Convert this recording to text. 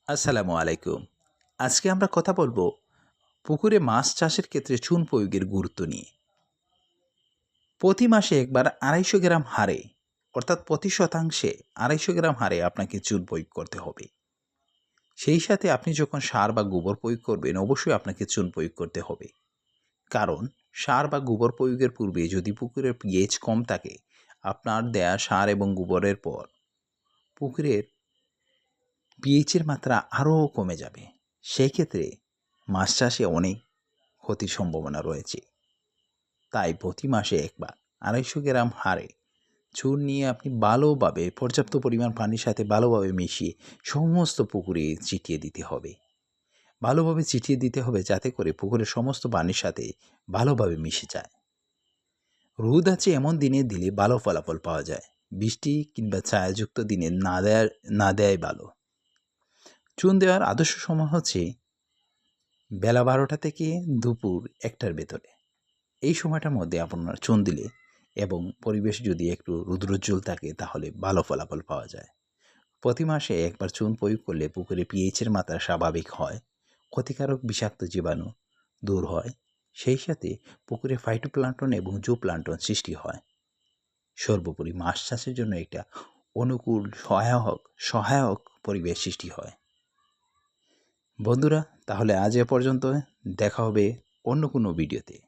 আসসালামু আলাইকুম। আজকে আমরা কথা বলবো পুকুরে মাছ চাষের ক্ষেত্রে চুন প্রয়োগের গুরুত্ব নিয়ে। প্রতি মাসে একবার ২৫০ গ্রাম হারে অর্থাৎ প্রতি শতাংশে ২৫০ গ্রাম হারে আপনাকে চুন প্রয়োগ করতে হবে। সেই সাথে আপনি যখন সার বা গোবর প্রয়োগ করবেন অবশ্যই আপনাকে চুন প্রয়োগ করতে হবে। কারণ সার বা গোবর প্রয়োগের পূর্বে যদি পুকুরের পিএইচ কম থাকে, আপনার দেয়া সার এবং গোবরের পর পুকুরের পিএইচের মাত্রা আরও কমে যাবে। সেই ক্ষেত্রে মাছ চাষে অনেক ক্ষতির সম্ভাবনা রয়েছে। তাই প্রতি মাসে একবার ২৫০ গ্রাম হারে চুন নিয়ে আপনি ভালোভাবে পর্যাপ্ত পরিমাণ পানির সাথে ভালোভাবে মিশিয়ে সমস্ত পুকুরে ছিটিয়ে দিতে হবে। ভালোভাবে ছিটিয়ে দিতে হবে যাতে করে পুকুরের সমস্ত পানির সাথে ভালোভাবে মিশে যায়। রোদ আছে এমন দিনে দিলে ভালো ফলাফল পাওয়া যায়। বৃষ্টি কিংবা ছায়াযুক্ত দিনে না দেয়াই ভালো। চুন দেওয়ার আদর্শ সময় হচ্ছে বেলা ১২টা থেকে দুপুর ১টার ভেতরে। এই সময়টার মধ্যে আপনার চুন দিলে এবং পরিবেশ যদি একটু রৌদ্রোজ্জ্বল থাকে তাহলে ভালো ফলাফল পাওয়া যায়। প্রতি মাসে একবার চুন প্রয়োগ করলে পুকুরে পিএইচের মাত্রা স্বাভাবিক হয়, ক্ষতিকারক বিষাক্ত জীবাণু দূর হয়, সেই সাথে পুকুরে ফাইটোপ্লাঙ্কটন এবং জুপ্লাঙ্কটন সৃষ্টি হয়। সর্বোপরি মাছ চাষের জন্য একটা অনুকূল সহায়ক পরিবেশ সৃষ্টি হয়। বন্ধুরা, তাহলে আজ এ পর্যন্ত। দেখা হবে অন্য কোনো ভিডিওতে।